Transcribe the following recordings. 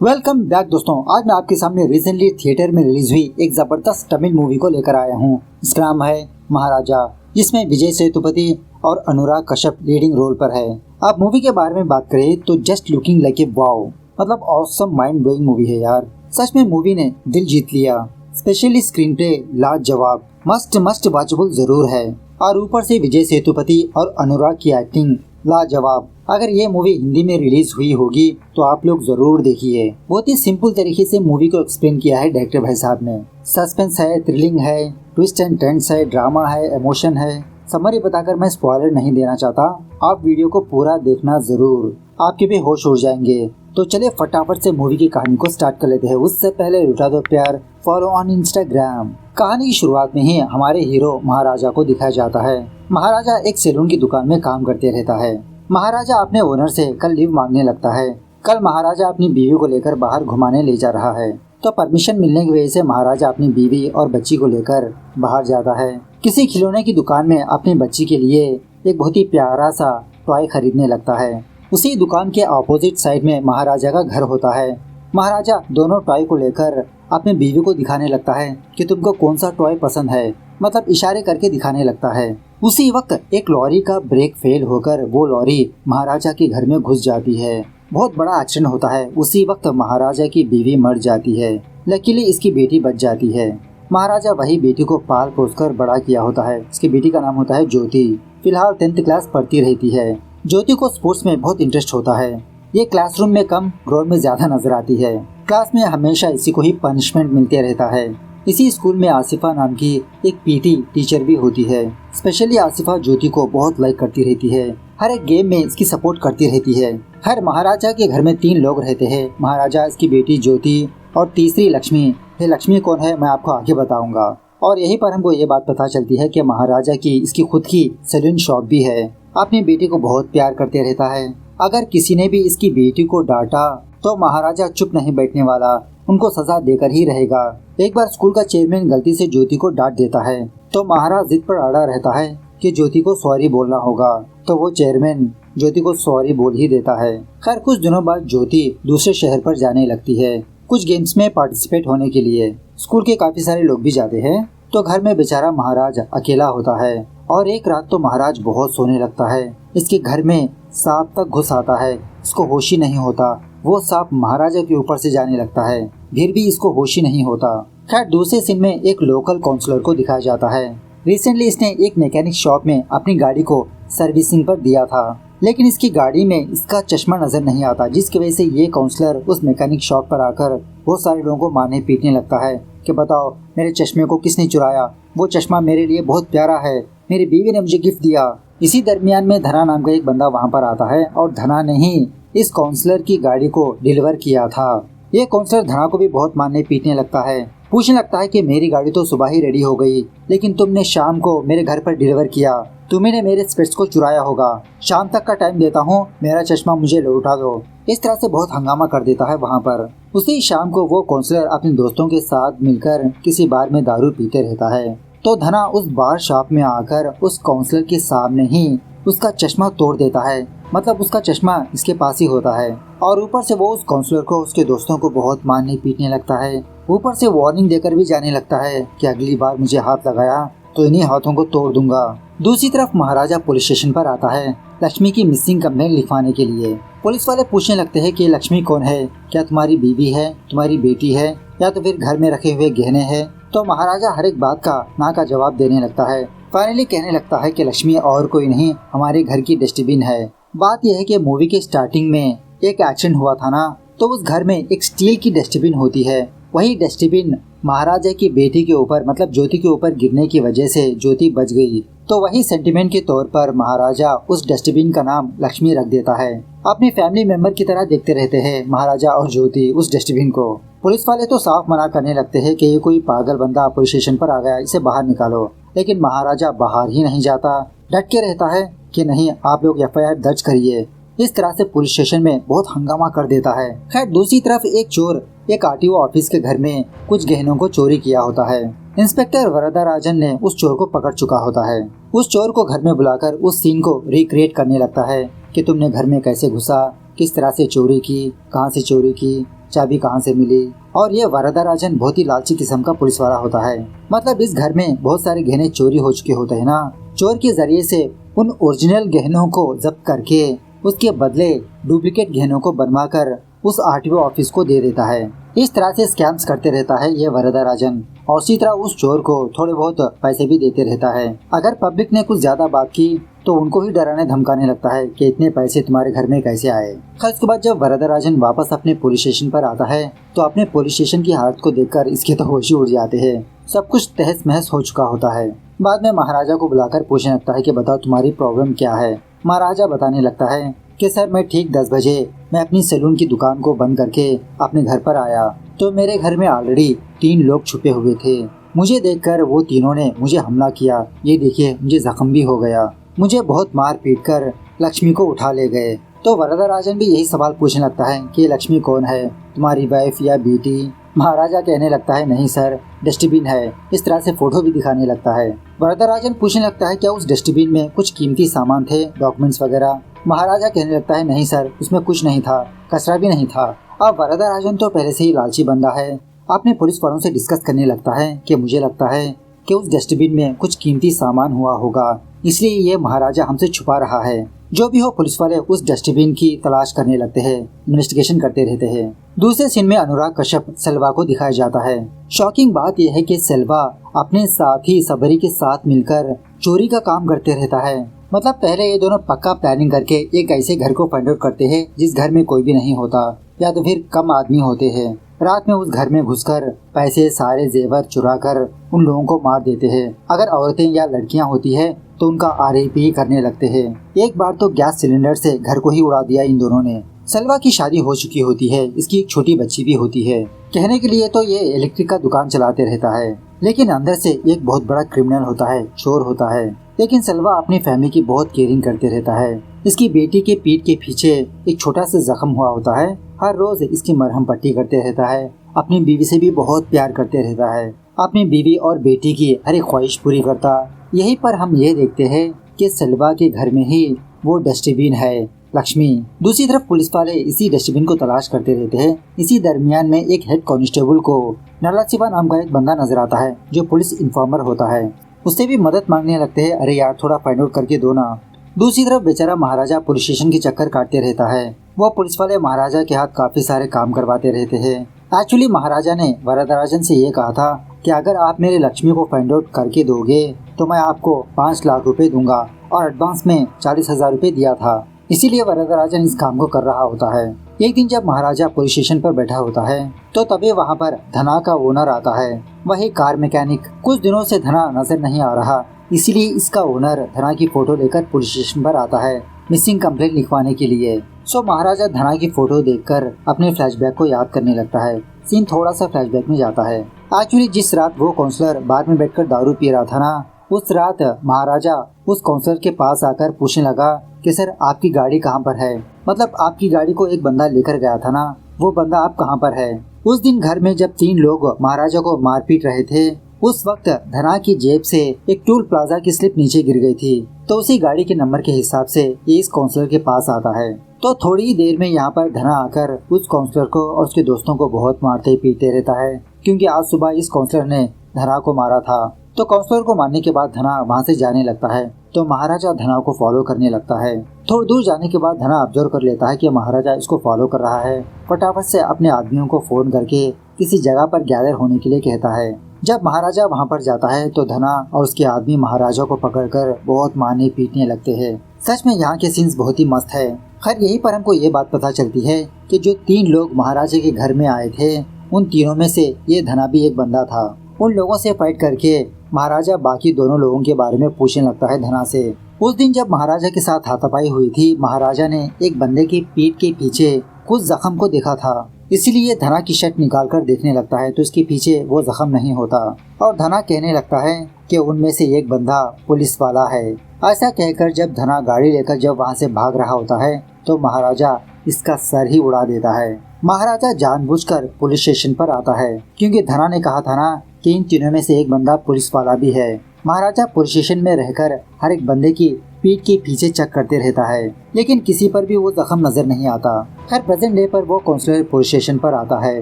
Welcome back दोस्तों। आज मैं आपके सामने रिसेंटली थिएटर में रिलीज हुई एक जबरदस्त तमिल मूवी को लेकर आया हूँ। इसका नाम है महाराजा, जिसमें विजय सेतुपति और अनुराग कश्यप लीडिंग रोल पर है। आप मूवी के बारे में बात करें तो just looking like a wow, मतलब ऑसम माइंड ब्लोइंग मूवी है यार। सच में मूवी ने दिल जीत लिया। स्पेशली स्क्रीन प्ले लाजवाब, मस्ट वॉचेबल जरूर है, और ऊपर से विजय सेतुपति और अनुराग की एक्टिंग लाजवाब। अगर ये मूवी हिंदी में रिलीज हुई होगी तो आप लोग जरूर देखिए। बहुत ही सिंपल तरीके से मूवी को एक्सप्लेन किया है डायरेक्टर भाई साहब ने। सस्पेंस है, थ्रिलिंग है, ट्विस्ट एंड टर्न्स है, ड्रामा है, इमोशन है। समरी बताकर मैं स्पॉइलर नहीं देना चाहता, आप वीडियो को पूरा देखना जरूर, आपके भी होश उड़ जाएंगे। तो चलिए फटाफट से मूवी की कहानी को स्टार्ट कर लेते हैं। उससे पहले लुटा दो प्यार, फॉलो ऑन इंस्टाग्राम। कहानी की शुरुआत में ही हमारे हीरो महाराजा को दिखाया जाता है। महाराजा एक सैलून की दुकान में काम करते रहता है। महाराजा अपने ओनर से कल लीव मांगने लगता है। कल महाराजा अपनी बीवी को लेकर बाहर घुमाने ले जा रहा है, तो परमिशन मिलने की वजह से महाराजा अपनी बीवी और बच्ची को लेकर बाहर जाता है। किसी खिलौने की दुकान में अपनी बच्ची के लिए एक बहुत ही प्यारा सा टॉय खरीदने लगता है। उसी दुकान के ऑपोजिट साइड में महाराजा का घर होता है। महाराजा दोनों टॉय को लेकर अपनी बीवी को दिखाने लगता है कि तुमको कौन सा टॉय पसंद है, मतलब इशारे करके दिखाने लगता है। उसी वक्त एक लॉरी का ब्रेक फेल होकर वो लॉरी महाराजा के घर में घुस जाती है। बहुत बड़ा एक्सीडेंट होता है। उसी वक्त महाराजा की बीवी मर जाती है। लकीली इसकी बेटी बच जाती है। महाराजा वही बेटी को पाल पोस कर बड़ा किया होता है। इसकी बेटी का नाम होता है ज्योति। फिलहाल 10th क्लास पढ़ती रहती है। ज्योति को स्पोर्ट्स में बहुत इंटरेस्ट होता है। ये क्लासरूम में कम, ग्राउंड में ज्यादा नजर आती है। क्लास में हमेशा इसी को ही पनिशमेंट मिलते रहता है। इसी स्कूल में आसिफा नाम की एक पीटी टीचर भी होती है। स्पेशली आसिफा ज्योति को बहुत लाइक करती रहती है। हर एक गेम में इसकी सपोर्ट करती रहती है। हर महाराजा के घर में 3 लोग रहते हैं, महाराजा, इसकी बेटी ज्योति और तीसरी लक्ष्मी। ये लक्ष्मी कौन है मैं आपको आगे बताऊंगा। और यहीं पर हमको ये बात पता चलती है कि महाराजा की इसकी खुद की सैलून शॉप भी है। अपनी बेटी को बहुत प्यार करते रहता है। अगर किसी ने भी इसकी बेटी को डांटा तो महाराजा चुप नहीं बैठने वाला, उनको सजा देकर ही रहेगा। एक बार स्कूल का चेयरमैन गलती से ज्योति को डांट देता है, तो महाराज जिद पर अड़ा रहता है कि ज्योति को सॉरी बोलना होगा। तो वो चेयरमैन ज्योति को सॉरी बोल ही देता है। खैर कुछ दिनों बाद ज्योति दूसरे शहर पर जाने लगती है कुछ गेम्स में पार्टिसिपेट होने के लिए। स्कूल के काफी सारे लोग भी जाते हैं, तो घर में बेचारा महाराज अकेला होता है। और एक रात तो महाराज बहुत सोने लगता है। इसके घर में सांप तक घुस आता है, इसको होश ही नहीं होता। वो सांप महाराजा के ऊपर से जाने लगता है, फिर भी इसको होश ही नहीं होता। खैर दूसरे सीन में एक लोकल काउंसलर को दिखाया जाता है। रिसेंटली इसने एक मैकेनिक शॉप में अपनी गाड़ी को सर्विसिंग पर दिया था, लेकिन इसकी गाड़ी में इसका चश्मा नजर नहीं आता, जिसकी वजह से ये काउंसलर उस मैकेनिक शॉप पर आकर बहुत सारे लोगों को मारने पीटने लगता है कि बताओ मेरे चश्मे को किसने चुराया, वो चश्मा मेरे लिए बहुत प्यारा है, मेरी बीवी ने मुझे गिफ्ट दिया। इसी दरमियान में धना नाम का एक बंदा वहाँ पर आता है, और धना ने ही इस काउंसलर की गाड़ी को डिलीवर किया था। ये काउंसलर धना को भी बहुत मारने पीटने लगता है। पूछने लगता है कि मेरी गाड़ी तो सुबह ही रेडी हो गई, लेकिन तुमने शाम को मेरे घर पर डिलीवर किया, तुम्हें मेरे स्पेट्स को चुराया होगा। शाम तक का टाइम देता हूँ, मेरा चश्मा मुझे लौटा दो। इस तरह से बहुत हंगामा कर देता है वहाँ पर। उसी शाम को वो काउंसलर अपने दोस्तों के साथ मिलकर किसी बार में दारू पीते रहता है। तो धना उस बार शॉप में आकर उस काउंसलर के सामने ही उसका चश्मा तोड़ देता है, मतलब उसका चश्मा इसके पास ही होता है। और ऊपर से वो उस काउंसलर को, उसके दोस्तों को बहुत मारने पीटने लगता है। ऊपर से वार्निंग देकर भी जाने लगता है कि अगली बार मुझे हाथ लगाया तो इन्हीं हाथों को तोड़ दूंगा। दूसरी तरफ महाराजा पुलिस स्टेशन पर आता है लक्ष्मी की मिसिंग कंप्लेंट लिखवाने के लिए। पुलिस वाले पूछने लगते हैं कि लक्ष्मी कौन है, क्या तुम्हारी बीवी है, तुम्हारी बेटी है, या तो फिर घर में रखे हुए गहने हैं। तो महाराजा हर एक बात का ना का जवाब देने लगता है। फाइनली कहने लगता है कि लक्ष्मी और कोई नहीं, हमारे घर की डस्टबिन है। बात यह है कि मूवी के स्टार्टिंग में एक एक्सीडेंट हुआ था ना, तो उस घर में एक स्टील की डस्टबिन होती है। वही डस्टबिन महाराजा की बेटी के ऊपर, मतलब ज्योति के ऊपर गिरने की वजह से ज्योति बच गई। तो वही सेंटिमेंट के तौर पर महाराजा उस डस्टबिन का नाम लक्ष्मी रख देता है। अपनी फैमिली मेंबर की तरह देखते रहते हैं महाराजा और ज्योति उस डस्टबिन को। पुलिस वाले तो साफ मना करने लगते हैं कि ये कोई पागल बंदा पुलिस स्टेशन पर आ गया, इसे बाहर निकालो। लेकिन महाराजा बाहर ही नहीं जाता, डट के रहता है कि नहीं, आप लोग FIR दर्ज करिए। इस तरह से पुलिस स्टेशन में बहुत हंगामा कर देता है। खैर दूसरी तरफ एक चोर एक RTO ऑफिस के घर में कुछ गहनों को चोरी किया होता है। इंस्पेक्टर वरदराजन ने उस चोर को पकड़ चुका होता है। उस चोर को घर में बुलाकर उस सीन को रिक्रिएट करने लगता है कि तुमने घर में कैसे घुसा, किस तरह से चोरी की, कहां से चोरी की। चाबी कहाँ से मिली। और ये वरदराजन बहुत ही लालची किस्म का पुलिस वाला होता है। मतलब इस घर में बहुत सारे गहने चोरी हो चुके होते हैं ना, चोर के जरिए से उन ओरिजिनल गहनों को जब्त करके उसके बदले डुप्लीकेट गहनों को बनवा कर उस आरटीओ ऑफिस को दे देता है। इस तरह से स्कैम्स करते रहता है ये वरदराजन, और इसी तरह उस चोर को थोड़े बहुत पैसे भी देते रहता है। अगर पब्लिक ने कुछ ज्यादा बात की तो उनको ही डराने धमकाने लगता है कि इतने पैसे तुम्हारे घर में कैसे आए। खैर उसके बाद जब वरदराजन वापस अपने पुलिस स्टेशन पर आता है तो अपने पुलिस स्टेशन की हालत को देखकर इसके तो होश ही उड़ जाते हैं। सब कुछ तहस महस हो चुका होता है। बाद में महाराजा को बुलाकर पूछने लगता है कि बताओ तुम्हारी प्रॉब्लम क्या है। महाराजा बताने लगता है कि सर मैं ठीक 10 बजे मैं अपनी सैलून की दुकान को बंद करके अपने घर पर आया तो मेरे घर में ऑलरेडी 3 लोग छुपे हुए थे। मुझे देखकर वो तीनों ने मुझे हमला किया। ये देखिए मुझे जख्म भी हो गया। मुझे बहुत मार पीट कर लक्ष्मी को उठा ले गए। तो वरदराजन भी यही सवाल पूछने लगता है कि लक्ष्मी कौन है, तुम्हारी वाइफ या बेटी। महाराजा कहने लगता है नहीं सर, डस्टबिन है। इस तरह से फोटो भी दिखाने लगता है। वरदराजन पूछने लगता है क्या उस डस्टबिन में कुछ कीमती सामान थे, डॉक्यूमेंट्स वगैरह। महाराजा कहने लगता है नहीं सर, उसमें कुछ नहीं था, कचरा भी नहीं था। अब वरदराजन तो पहले से ही लालची बंदा है। अपने पुलिस वालों से डिस्कस करने लगता है कि मुझे लगता है कि उस डस्टबिन में कुछ कीमती सामान हुआ होगा, इसलिए ये महाराजा हमसे छुपा रहा है। जो भी हो पुलिस वाले उस डस्टबिन की तलाश करने लगते हैं, इन्वेस्टिगेशन करते रहते हैं। दूसरे सीन में अनुराग कश्यप सेल्वा को दिखाया जाता है। शॉकिंग बात यह है कि सेल्वा अपने साथी सबरी के साथ मिलकर चोरी का काम करते रहता है। मतलब पहले ये दोनों पक्का प्लानिंग करके एक ऐसे घर को फाइंड आउट करते हैं जिस घर में कोई भी नहीं होता या तो फिर कम आदमी होते हैं। रात में उस घर में घुसकर पैसे सारे जेवर चुरा कर उन लोगों को मार देते हैं। अगर औरतें या लड़कियां होती है तो उनका आरएपी करने लगते हैं। एक बार तो गैस सिलेंडर से घर को ही उड़ा दिया इन दोनों ने। सेल्वा की शादी हो चुकी होती है, इसकी एक छोटी बच्ची भी होती है। कहने के लिए तो ये इलेक्ट्रिक का दुकान चलाते रहता है, लेकिन अंदर से एक बहुत बड़ा क्रिमिनल होता है, चोर होता है। लेकिन सेल्वा अपनी फैमिली की बहुत केयरिंग करते रहता है। इसकी बेटी के पीठ के पीछे एक छोटा सा जख्म हुआ होता है। हर रोज इसकी मरहम पट्टी करते रहता है। अपनी बीवी से भी बहुत प्यार करते रहता है। अपनी बीवी और बेटी की हर एक ख्वाहिश पूरी करता। यहीं पर हम ये देखते हैं कि सेल्वा के घर में ही वो डस्टबिन है, लक्ष्मी। दूसरी तरफ पुलिस वाले इसी डस्टबिन को तलाश करते रहते हैं। इसी दरमियान में एक हेड कांस्टेबल को नलासिबा नाम का एक बंदा नजर आता है जो पुलिस इन्फॉर्मर होता है। उससे भी मदद मांगने लगते हैं, अरे यार थोड़ा फाइंड आउट करके दो ना। दूसरी तरफ बेचारा महाराजा पुलिस स्टेशन के चक्कर काटते रहता है। वो पुलिस वाले महाराजा के हाथ काफी सारे काम करवाते रहते हैं। एक्चुअली महाराजा ने वरदराजन से ये कहा था कि अगर आप मेरे लक्ष्मी को फाइंड आउट करके दोगे तो मैं आपको 5 लाख रुपए दूंगा, और एडवांस में 40,000 रुपए दिया था। इसीलिए वरदराजन इस काम को कर रहा होता है। एक दिन जब महाराजा पुलिस स्टेशन पर बैठा होता है तो तभी वहाँ पर धना का ओनर आता है, वही कार मैकेनिक। कुछ दिनों से धना नजर नहीं आ रहा, इसीलिए इसका ओनर धना की फोटो लेकर पुलिस स्टेशन पर आता है मिसिंग कंप्लेंट लिखवाने के लिए। सो महाराजा धना की फोटो देखकर अपने फ्लैशबैक को याद करने लगता है। सीन थोड़ा सा फ्लैशबैक में जाता है। एक्चुअली जिस रात वो काउंसलर बार में बैठकर दारू पी रहा था ना, उस रात महाराजा उस काउंसलर के पास आकर पूछने लगा कि सर आपकी गाड़ी कहाँ पर है। मतलब आपकी गाड़ी को एक बंदा लेकर गया था ना, वो बंदा आप कहाँ पर है। उस दिन घर में जब 3 लोग महाराजा को मारपीट रहे थे, उस वक्त धना की जेब से एक टूल प्लाजा की स्लिप नीचे गिर गई थी। तो उसी गाड़ी के नंबर के हिसाब से ये इस काउंसलर के पास आता है। तो थोड़ी ही देर में यहाँ पर धना आकर उस काउंसलर को और उसके दोस्तों को बहुत मारते पीटते रहता है, क्योंकि आज सुबह इस काउंसलर ने धना को मारा था। तो काउंसलर को मारने के बाद धना वहाँ से जाने लगता है। तो महाराजा धना को फॉलो करने लगता है। थोड़ी दूर जाने के बाद धना ऑब्जर्व कर लेता है कि महाराजा इसको फॉलो कर रहा है। फटाफट से अपने आदमियों को फोन करके किसी जगह पर गैदर होने के लिए कहता है। जब महाराजा वहाँ पर जाता है तो धना और उसके आदमी महाराजा को पकड़कर बहुत मारने पीटने लगते हैं। सच में यहाँ के सीन्स बहुत ही मस्त है। खैर यहीं पर हमको ये बात पता चलती है कि जो 3 लोग महाराजा के घर में आए थे, उन तीनों में से ये धना भी एक बंदा था। उन लोगों से फाइट करके महाराजा बाकी दोनों लोगों के बारे में पूछने लगता है धना से। उस दिन जब महाराजा के साथ हाथापाई हुई थी, महाराजा ने एक बंदे की पीठ के पीछे कुछ जख्म को देखा था। इसीलिए धना की शर्ट निकाल कर देखने लगता है तो इसके पीछे वो जख्म नहीं होता। और धना कहने लगता है कि उनमें से एक बंदा पुलिस वाला है। ऐसा कहकर जब धना गाड़ी लेकर जब वहाँ से भाग रहा होता है तो महाराजा इसका सर ही उड़ा देता है। महाराजा जानबूझकर पुलिस स्टेशन पर आता है, क्योंकि धना ने कहा था ना कि इन तीनों में से एक बंदा पुलिस वाला भी है। महाराजा पुलिस स्टेशन में रहकर हर एक बंदे की पीठ के पीछे चेक करते रहता है, लेकिन किसी पर भी वो जख्म नजर नहीं आता। खैर प्रेजेंट डे पर वो काउंसलर पुलिस स्टेशन पर आता है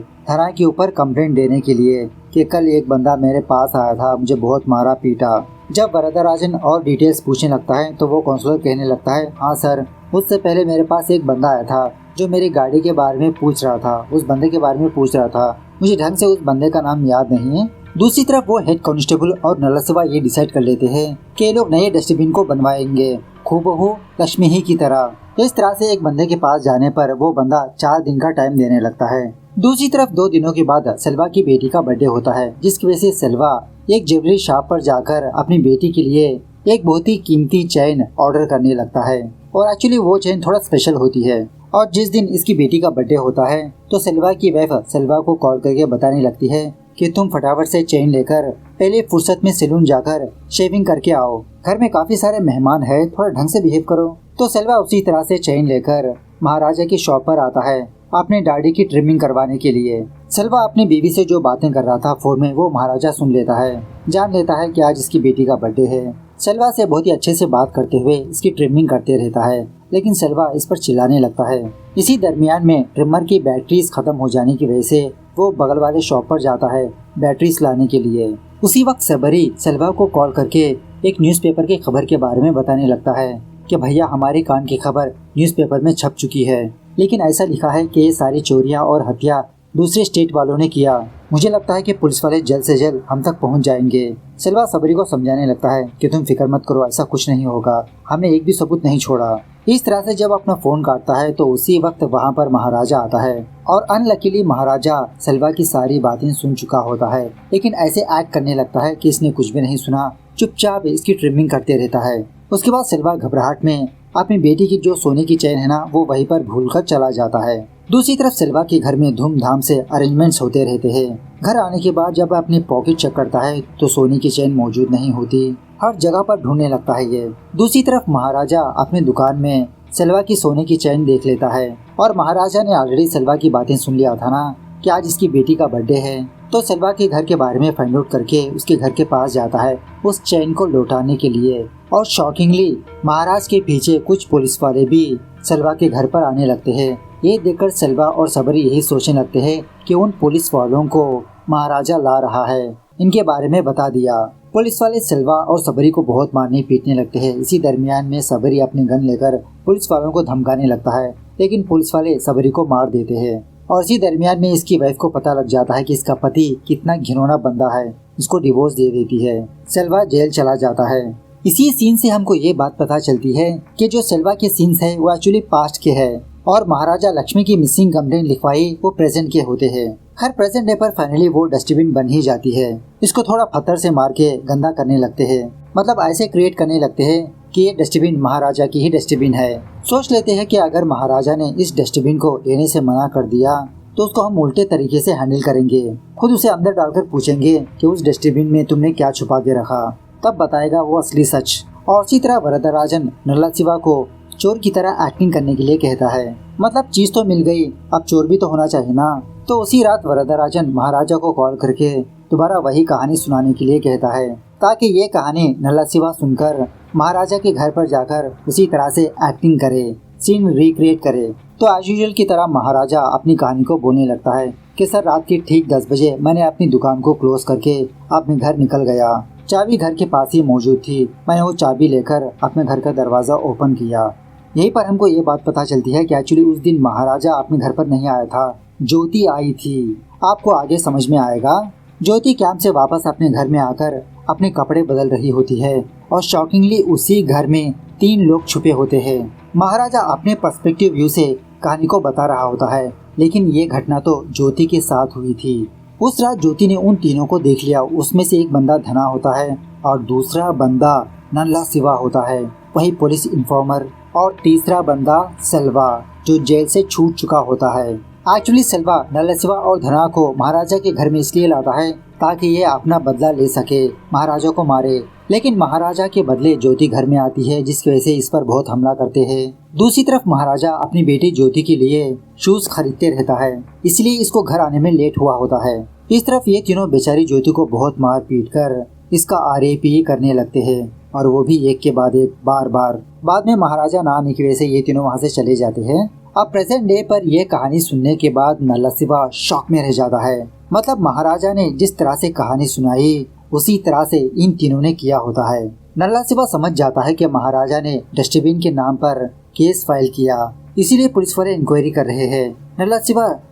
थाना के ऊपर कंप्लेंट देने के लिए कि कल एक बंदा मेरे पास आया था, मुझे बहुत मारा पीटा। जब वरदराजन और डिटेल्स पूछने लगता है तो वो काउंसलर कहने लगता है, हाँ सर, उससे पहले मेरे पास एक बंदा आया था जो मेरी गाड़ी के बारे में पूछ रहा था, उस बंदे के बारे में पूछ रहा था। मुझे ढंग से उस बंदे का नाम याद नहीं है। दूसरी तरफ वो हेड कांस्टेबल और नलसिवा ये डिसाइड कर लेते हैं कि ये लोग नए डस्टबिन को बनवाएंगे खूबहू लक्ष्मी ही की तरह। इस तरह से एक बंदे के पास जाने पर वो बंदा 4 दिन का टाइम देने लगता है। दूसरी तरफ 2 दिनों के बाद सेल्वा की बेटी का बर्थडे होता है, जिसकी वजह से सेल्वा एक ज्वेलरी शॉप पर जाकर अपनी बेटी के लिए एक बहुत ही कीमती चेन ऑर्डर करने लगता है। और एक्चुअली वो चेन थोड़ा स्पेशल होती है। और जिस दिन इसकी बेटी का बर्थडे होता है तो सेल्वा की वाइफ सेल्वा को कॉल करके बताने लगती है कि तुम फटाफट से चेन लेकर पहले फुर्सत में सैलून जाकर शेविंग करके आओ, घर में काफी सारे मेहमान है, थोड़ा ढंग से बिहेव करो। तो सेल्वा उसी तरह से चेन लेकर महाराजा की शॉप पर आता है अपने दाढ़ी की ट्रिमिंग करवाने के लिए। सेल्वा अपनी बीवी से जो बातें कर रहा था फोन में वो महाराजा सुन लेता है, जान लेता है कि आज इसकी बेटी का बर्थडे है। सेल्वा से बहुत ही अच्छे से बात करते हुए इसकी ट्रिमिंग करते रहता है, लेकिन सेल्वा इस पर चिल्लाने लगता है। इसी दरमियान में ट्रिमर की बैटरीज खत्म हो जाने की वजह से वो बगल वाले शॉप पर जाता है बैटरीज लाने के लिए। उसी वक्त सबरी सेल्वा को कॉल करके एक न्यूज़पेपर की खबर के बारे में बताने लगता है कि भैया हमारे कान की खबर न्यूज़पेपर में छप चुकी है, लेकिन ऐसा लिखा है कि ये सारी चोरियां और हत्या दूसरे स्टेट वालों ने किया। मुझे लगता है कि पुलिस वाले जल्द से जल्द हम तक पहुंच जाएंगे। सेल्वा सबरी को समझाने लगता है कि तुम फिक्र मत करो, ऐसा कुछ नहीं होगा, हमने एक भी सबूत नहीं छोड़ा। इस तरह से जब अपना फोन काटता है तो उसी वक्त वहाँ पर महाराजा आता है और अनलकीली महाराजा सेल्वा की सारी बातें सुन चुका होता है, लेकिन ऐसे एक्ट करने लगता है कि इसने कुछ भी नहीं सुना, चुपचाप इसकी ट्रिमिंग करते रहता है। उसके बाद सेल्वा घबराहट में अपनी बेटी की जो सोने की चेन है ना वो वहीं पर भूलकर चला जाता है। दूसरी तरफ सेल्वा के घर में धूमधाम से अरेंजमेंट्स होते रहते हैं। घर आने के बाद जब अपनी पॉकेट चेक करता है तो सोने की चेन मौजूद नहीं होती, हर जगह पर ढूंढने लगता है ये। दूसरी तरफ महाराजा अपनी दुकान में सेल्वा की सोने की चेन देख लेता है और महाराजा ने ऑलरेडी सेल्वा की बातें सुन लिया था ना कि आज इसकी बेटी का बर्थडे है, तो सेल्वा के घर के बारे में फाइंड आउट करके उसके घर के पास जाता है उस चेन को लौटाने के लिए। और शॉकिंगली महाराज के पीछे कुछ पुलिस वाले भी सेल्वा के घर पर आने लगते हैं। ये देखकर सेल्वा और सबरी यही सोचने लगते हैं कि उन पुलिस वालों को महाराजा ला रहा है, इनके बारे में बता दिया। पुलिस वाले सेल्वा और सबरी को बहुत मारने पीटने लगते हैं। इसी दरमियान में सबरी अपने गन लेकर पुलिस वालों को धमकाने लगता है, लेकिन पुलिस वाले सबरी को मार देते हैं। और इसी दरमियान में इसकी वाइफ को पता लग जाता है कि इसका पति कितना घिनौना बंदा है, इसको डिवोर्स दे देती है। सेल्वा जेल चला जाता है। इसी सीन से हमको ये बात पता चलती है कि जो सेल्वा के सीन्स है वो एक्चुअली पास्ट के है और महाराजा लक्ष्मी की मिसिंग कंप्लेंट लिखवाई वो प्रेजेंट के होते हैं। हर प्रेजेंट डे पर फाइनली वो डस्टबिन बन ही जाती है। इसको थोड़ा पत्थर से मार के गंदा करने लगते हैं, मतलब ऐसे क्रिएट करने लगते हैं कि ये डस्टबिन महाराजा की ही डस्टबिन है। सोच लेते हैं कि अगर महाराजा ने इस डस्टबिन को लेने से मना कर दिया तो उसको हम उल्टे तरीके से हैंडल करेंगे, खुद उसे अंदर डालकर पूछेंगे कि उस डस्टबिन में तुमने क्या छुपा के रखा, तब बताएगा वो असली सच। और इसी तरह वरदराजन नरसिम्हा को चोर की तरह एक्टिंग करने के लिए कहता है, मतलब चीज तो मिल गई, अब चोर भी तो होना चाहिए ना। तो उसी रात वरदराजन महाराजा को कॉल करके दोबारा वही कहानी सुनाने के लिए कहता है, ताकि ये कहानी नरसिम्हा सुनकर महाराजा के घर पर जाकर उसी तरह से एक्टिंग करे, सीन रिक्रिएट करे। तो एज यूजुअल की तरह महाराजा अपनी कहानी को बोलने लगता है कि सर रात के ठीक 10 बजे मैंने अपनी दुकान को क्लोज करके अपने घर निकल गया, चाबी घर के पास ही मौजूद थी, मैंने वो चाबी लेकर अपने घर का दरवाजा ओपन किया। यहीं पर हमको ये बात पता चलती है कि एक्चुअली उस दिन महाराजा अपने घर पर नहीं आया था, ज्योति आई थी। आपको आगे समझ में आएगा। ज्योति कैंप से वापस अपने घर में आकर अपने कपड़े बदल रही होती है और शॉकिंगली उसी घर में 3 लोग छुपे होते हैं। महाराजा अपने पर्सपेक्टिव व्यू से कहानी को बता रहा होता है, लेकिन ये घटना तो ज्योति के साथ हुई थी। उस रात ज्योति ने उन तीनों को देख लिया। उसमें से एक बंदा धना होता है और दूसरा बंदा नरसिम्हा होता है, वही पुलिस इन्फॉर्मर, और तीसरा बंदा सेल्वा जो जेल से छूट चुका होता है। एक्चुअली सेल्वा नरसिम्हा और धना को महाराजा के घर में इसलिए लाता है ताकि ये अपना बदला ले सके, महाराजा को मारे। लेकिन महाराजा के बदले ज्योति घर में आती है, जिसकी वजह से इस पर बहुत हमला करते हैं। दूसरी तरफ महाराजा अपनी बेटी ज्योति के लिए शूज खरीदते रहता है, इसलिए इसको घर आने में लेट हुआ होता है। इस तरफ ये तीनों बेचारी ज्योति को बहुत मार पीट कर इसका RAP करने लगते हैं। और वो भी एक के बाद एक, बार बार। बाद में महाराजा ना आने की वजह से ये तीनों वहाँ से चले जाते हैं। अब प्रेजेंट डे पर यह कहानी सुनने के बाद नल्ला शॉक में रह जाता है। मतलब महाराजा ने जिस तरह से कहानी सुनाई उसी तरह से इन तीनों ने किया होता है। नल्ला समझ जाता है कि महाराजा ने डस्टबिन के नाम पर केस फाइल किया, इसीलिए पुलिस वाले इंक्वायरी कर रहे हैं। नल्ला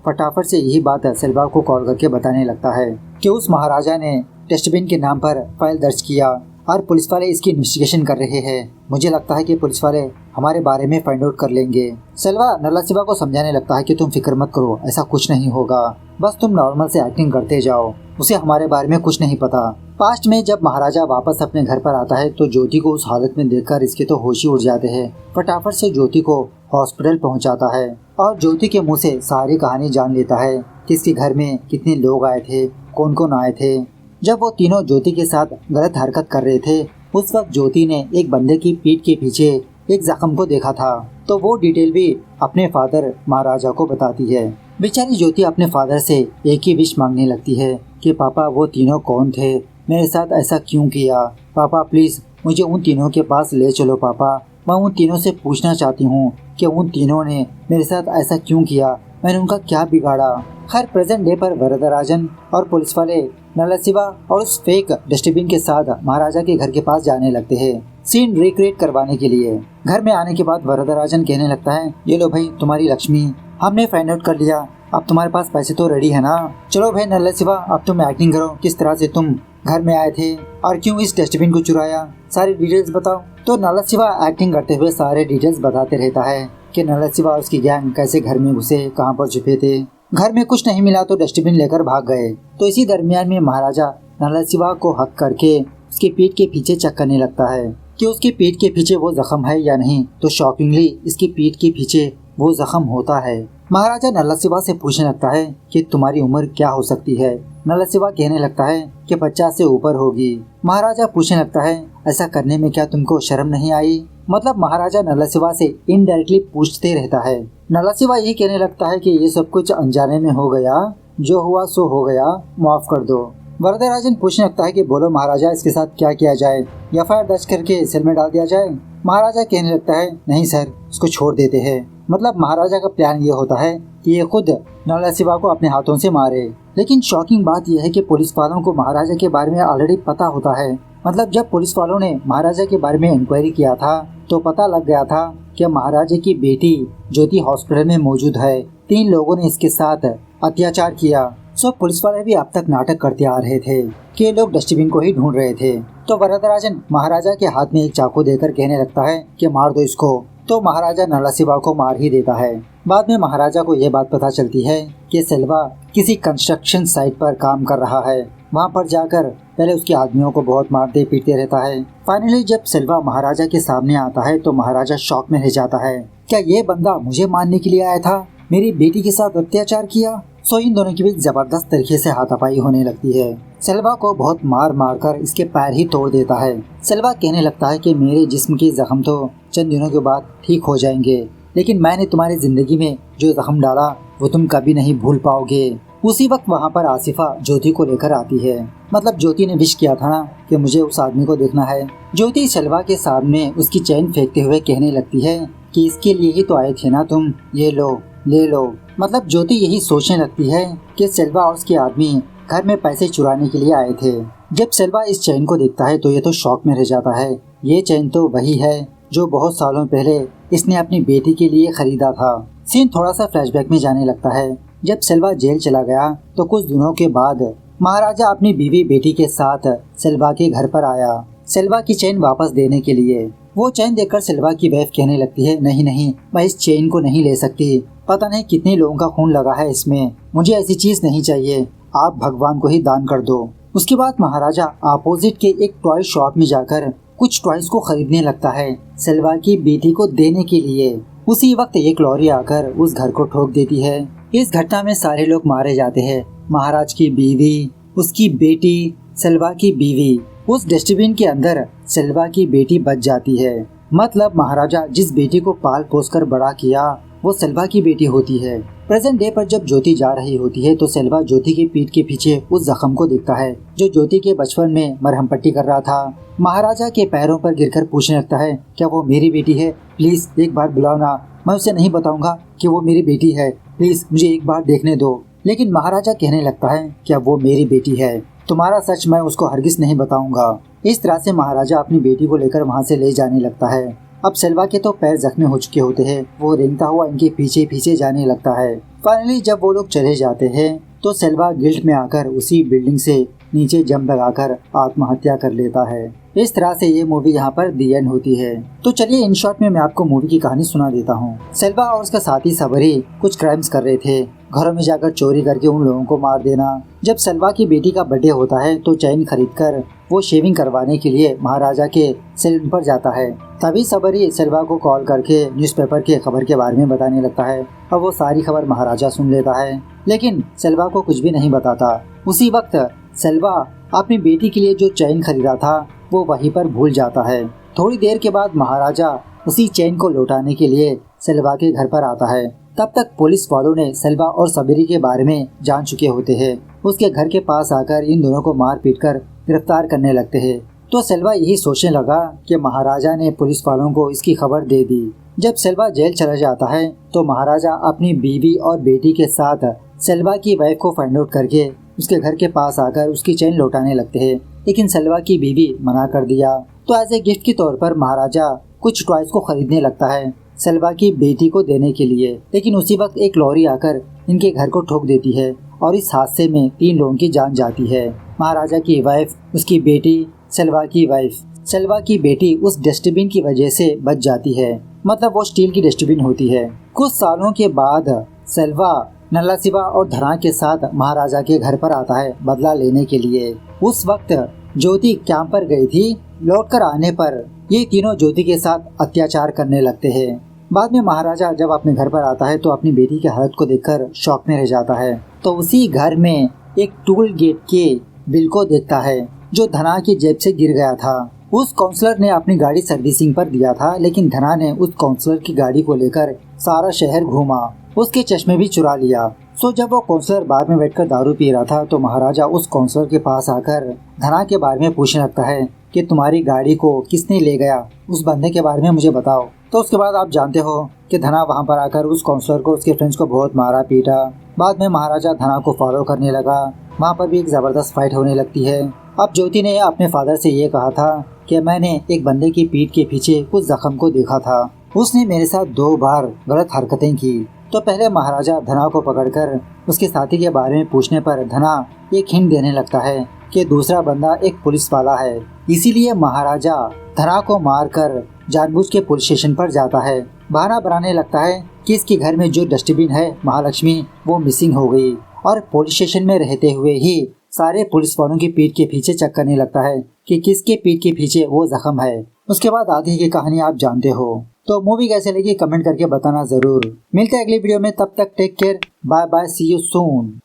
फटाफट से यही बात सेल्वा को कॉल करके बताने लगता है कि उस महाराजा ने डस्टबिन के नाम पर फाइल दर्ज किया और पुलिस वाले इसकी इन्वेस्टिगेशन कर रहे हैं। मुझे लगता है कि पुलिस वाले हमारे बारे में फाइंड आउट कर लेंगे। सेल्वा नल्ला को समझाने लगता है कि तुम फिक्र मत करो, ऐसा कुछ नहीं होगा, बस तुम नॉर्मल से एक्टिंग करते जाओ, उसे हमारे बारे में कुछ नहीं पता। पास्ट में जब महाराजा वापस अपने घर पर आता है तो ज्योति को उस हालत में देखकर इसके तो होश ही उड़ जाते हैं। फटाफट से ज्योति को हॉस्पिटल पहुंचाता है और ज्योति के मुंह से सारी कहानी जान लेता है कि इसके घर में कितने लोग आए थे, कौन कौन आए थे। जब वो तीनों ज्योति के साथ गलत हरकत कर रहे थे उस वक्त ज्योति ने एक बंदे की पीठ के पीछे एक जख्म को देखा था, तो वो डिटेल भी अपने फादर महाराजा को बताती है। बेचारी ज्योति अपने फादर से एक ही विश मांगने लगती है कि पापा वो तीनों कौन थे, मेरे साथ ऐसा क्यों किया, पापा प्लीज मुझे उन तीनों के पास ले चलो पापा, मैं उन तीनों से पूछना चाहती हूँ कि उन तीनों ने मेरे साथ ऐसा क्यों किया, मैंने उनका क्या बिगाड़ा। खैर प्रेजेंट डे पर वरदराजन और पुलिस वाले नल्ला और उस फेक डस्टबिन के साथ महाराजा के घर के पास जाने लगते हैं सीन रिक्रिएट करवाने के लिए। घर में आने के बाद वरदराजन कहने लगता है, ये लो भाई तुम्हारी लक्ष्मी, हमने फाइंड आउट कर लिया, अब तुम्हारे पास पैसे तो रेडी है ना, चलो भाई नल्ला अब तुम एक्टिंग करो, किस तरह से तुम घर में आए थे और क्यों इस डस्टबिन को चुराया, सारी डिटेल्स बताओ। तो नल्ला एक्टिंग करते हुए सारे डिटेल्स बताते रहता है कि नल्ला और उसकी गैंग कैसे घर में घुसे, कहाँ पर छुपे थे, घर में कुछ नहीं मिला तो डस्टबिन लेकर भाग गए। तो इसी दरमियान में महाराजा नल्ला को हक करके उसके पीठ के पीछे चेक करने लगता है कि उसकी पीठ के पीछे वो जख्म है या नहीं। तो शॉकिंगली इसकी पीठ के पीछे वो जख्म होता है। महाराजा नल्ला से पूछने लगता है कि तुम्हारी उम्र क्या हो सकती है। नल्ला कहने लगता है कि 50 से ऊपर होगी। महाराजा पूछने लगता है, ऐसा करने में क्या तुमको शर्म नहीं आई। मतलब महाराजा नल्ला से इनडायरेक्टली पूछते रहता है। नल्ला यही कहने लगता है कि ये सब कुछ अनजाने में हो गया, जो हुआ सो हो गया, माफ कर दो। वरदराजन पूछने लगता है कि बोलो महाराजा इसके साथ क्या किया जाए, एफआईआर दर्ज करके सेल में डाल दिया जाए। महाराजा कहने लगता है, नहीं सर उसको छोड़ देते हैं। मतलब महाराजा का प्लान ये होता है कि ये खुद नल्ला को अपने हाथों से मारे। लेकिन शॉकिंग बात यह है कि पुलिस वालों को महाराजा के बारे में ऑलरेडी पता होता है। मतलब जब पुलिस वालों ने महाराजा के बारे में इंक्वायरी किया था तो पता लग गया था कि महाराजा की बेटी ज्योति हॉस्पिटल में मौजूद है, 3 लोगों ने इसके साथ अत्याचार किया। सो पुलिस वाले भी अब तक नाटक करते आ रहे थे कि लोग डस्टबिन को ही ढूंढ रहे थे। तो वरदराजन महाराजा के हाथ में एक चाकू देकर कहने लगता है कि मार दो इसको। तो महाराजा नल्ला को मार ही देता है। बाद में महाराजा को यह बात पता चलती है कि सेल्वा किसी कंस्ट्रक्शन साइट पर काम कर रहा है। वहाँ पर जाकर पहले उसके आदमियों को बहुत मारते पीटते रहता है। फाइनली जब सेल्वा महाराजा के सामने आता है तो महाराजा शॉक में रह जाता है। क्या ये बंदा मुझे मारने के लिए आया था, मेरी बेटी के साथ अत्याचार किया। सो इन दोनों के बीच जबरदस्त तरीके से हाथापाई होने लगती है। सेल्वा को बहुत मार मार कर इसके पैर ही तोड़ देता है। सेल्वा कहने लगता है कि मेरे जिस्म के जख्म तो चंद दिनों के बाद ठीक हो जाएंगे, लेकिन मैंने तुम्हारी जिंदगी में जो जख्म डाला वो तुम कभी नहीं भूल पाओगे। उसी वक्त वहाँ पर आसिफा ज्योति को लेकर आती है। मतलब ज्योति ने विश किया था ना कि मुझे उस आदमी को देखना है। ज्योति सेल्वा के सामने उसकी चेन फेंकते हुए कहने लगती है कि इसके लिए ही तो आए थे ना तुम, ये लो ले लो। मतलब ज्योति यही सोचने लगती है कि सेल्वा और उसके आदमी घर में पैसे चुराने के लिए आए थे। जब सेल्वा इस चेन को देखता है तो ये तो शॉक में रह जाता है। ये चेन तो वही है जो बहुत सालों पहले इसने अपनी बेटी के लिए खरीदा था। सीन थोड़ा सा फ्लैशबैक में जाने लगता है। जब सेल्वा जेल चला गया तो कुछ दिनों के बाद महाराजा अपनी बीवी बेटी के साथ सेल्वा के घर पर आया सेल्वा की चेन वापस देने के लिए। वो चेन देखकर सेल्वा की वाइफ कहने लगती है, नहीं नहीं मैं इस चेन को नहीं ले सकती, पता नहीं कितने लोगों का खून लगा है इसमें, मुझे ऐसी चीज नहीं चाहिए, आप भगवान को ही दान कर दो। उसके बाद महाराजा अपोजिट के एक टॉय शॉप में जाकर कुछ टॉयज को खरीदने लगता है सेल्वा की बेटी को देने के लिए। उसी वक्त एक लॉरी आकर उस घर को ठोक देती है। इस घटना में सारे लोग मारे जाते हैं। महाराज की बीवी, उसकी बेटी, सेल्वा की बीवी। उस डस्टबिन के अंदर सेल्वा की बेटी बच जाती है। मतलब महाराजा जिस बेटी को पाल पोस कर बड़ा किया वो सेल्वा की बेटी होती है। प्रेजेंट डे पर जब ज्योति जा रही होती है तो सेल्वा ज्योति की पीठ के पीछे उस जख्म को देखता है जो ज्योति के बचपन में मरहम पट्टी कर रहा था। महाराजा के पैरों पर गिरकर पूछने लगता है, क्या वो मेरी बेटी है? प्लीज एक बार बुलाओ ना, मैं उसे नहीं बताऊंगा कि वो मेरी बेटी है, प्लीज मुझे एक बार देखने दो। लेकिन महाराजा कहने लगता है, क्या वो मेरी बेटी है? तुम्हारा सच मैं उसको हरगिज नहीं बताऊंगा। इस तरह से महाराजा अपनी बेटी को लेकर वहाँ से ले जाने लगता है। अब सेल्वा के तो पैर जख्मी हो चुके होते हैं, वो रेंगता हुआ इनके पीछे पीछे जाने लगता है। फाइनली जब वो लोग चले जाते हैं तो सेल्वा गिल्ट में आकर उसी बिल्डिंग से नीचे जंप लगाकर आत्महत्या कर लेता है। इस तरह से ये मूवी यहाँ पर दी एंड होती है। तो चलिए इन शॉर्ट में मैं आपको मूवी की कहानी सुना देता हूँ। सेल्वा और उसका साथी सबरी कुछ क्राइम्स कर रहे थे, घरों में जाकर चोरी करके उन लोगों को मार देना। जब सेल्वा की बेटी का बर्थडे होता है तो चैन खरीदकर वो शेविंग करवाने के लिए महाराजा के सैलून पर जाता है। तभी सबरी सेल्वा को कॉल करके न्यूज़पेपर के खबर के बारे में बताने लगता है। अब वो सारी खबर महाराजा सुन लेता है, लेकिन सेल्वा को कुछ भी नहीं बताता। उसी वक्त सेल्वा अपनी बेटी के लिए जो चैन खरीदा था वो वहीं पर भूल जाता है। थोड़ी देर के बाद महाराजा उसी चैन को लौटाने के लिए सेल्वा के घर पर आता है। तब तक पुलिस वालों ने सेल्वा और सबरी के बारे में जान चुके होते हैं। उसके घर के पास आकर इन दोनों को मार पीट कर गिरफ्तार करने लगते हैं। तो सेल्वा यही सोचने लगा कि महाराजा ने पुलिस वालों को इसकी खबर दे दी। जब सेल्वा जेल चला जाता है तो महाराजा अपनी बीवी और बेटी के साथ सेल्वा की वाइफ को फाइंड आउट करके उसके घर के पास आकर उसकी चैन लौटाने लगते हैं, लेकिन सेल्वा की बीवी मना कर दिया। तो एज ए गिफ्ट के तौर पर महाराजा कुछ टॉयज को खरीदने लगता है सेल्वा की बेटी को देने के लिए, लेकिन उसी वक्त एक लॉरी आकर इनके घर को ठोक देती है और इस हादसे में 3 लोगों की जान जाती है। महाराजा की वाइफ, उसकी बेटी, सेल्वा की वाइफ। सेल्वा की बेटी उस डस्टबिन की वजह से बच जाती है, मतलब वो स्टील की डस्टबिन होती है। कुछ सालों के बाद सेल्वा नल्लासिबा और धरा के साथ महाराजा के घर पर आता है बदला लेने के लिए। उस वक्त ज्योति कैंप पर गई थी। लौटकर आने पर ये तीनों ज्योति के साथ अत्याचार करने लगते हैं। बाद में महाराजा जब अपने घर पर आता है तो अपनी बेटी की हालत को देखकर शॉक में रह जाता है। तो उसी घर में एक टूल गेट के बिल को देखता है जो धना की जेब से गिर गया था। उस काउंसलर ने अपनी गाड़ी सर्विसिंग पर दिया था, लेकिन धना ने उस काउंसलर की गाड़ी को लेकर सारा शहर घूमा, उसके चश्मे भी चुरा लिया। सो जब वो काउंसलर बार में बैठकर दारू पी रहा था तो महाराजा उस काउंसलर के पास आकर धना के बारे में पूछने लगता है कि तुम्हारी गाड़ी को किसने ले गया, उस बंदे के बारे में मुझे बताओ। तो उसके बाद आप जानते हो कि धना वहाँ पर आकर उस काउंसलर को, उसके फ्रेंड्स को बहुत मारा पीटा। बाद में महाराजा धना को फॉलो करने लगा। वहाँ पर भी एक ज़बरदस्त फाइट होने लगती है। अब ज्योति ने अपने फादर से ये कहा था कि मैंने एक बंदे की पीठ के पीछे कुछ जख्म को देखा था, उसने मेरे साथ 2 बार गलत हरकतें की। तो पहले महाराजा धना को पकड़कर उसके साथी के बारे में पूछने पर धना एक हिंट देने लगता है कि दूसरा बंदा एक पुलिस वाला है। इसीलिए महाराजा धना को मारकर जानबूझ के पुलिस स्टेशन पर जाता है। बहाना बनाने लगता है कि इसके घर में जो डस्टबिन है महालक्ष्मी, वो मिसिंग हो गई, और पुलिस स्टेशन में रहते हुए ही सारे पुलिस वालों की पीठ के पीछे चेक करने लगता है कि किसके पीठ के पीछे वो जख्म है। उसके बाद आगे की कहानी आप जानते हो। तो मूवी कैसे लगी कमेंट करके बताना जरूर। मिलते हैं अगली वीडियो में, तब तक take care, bye bye, see you soon.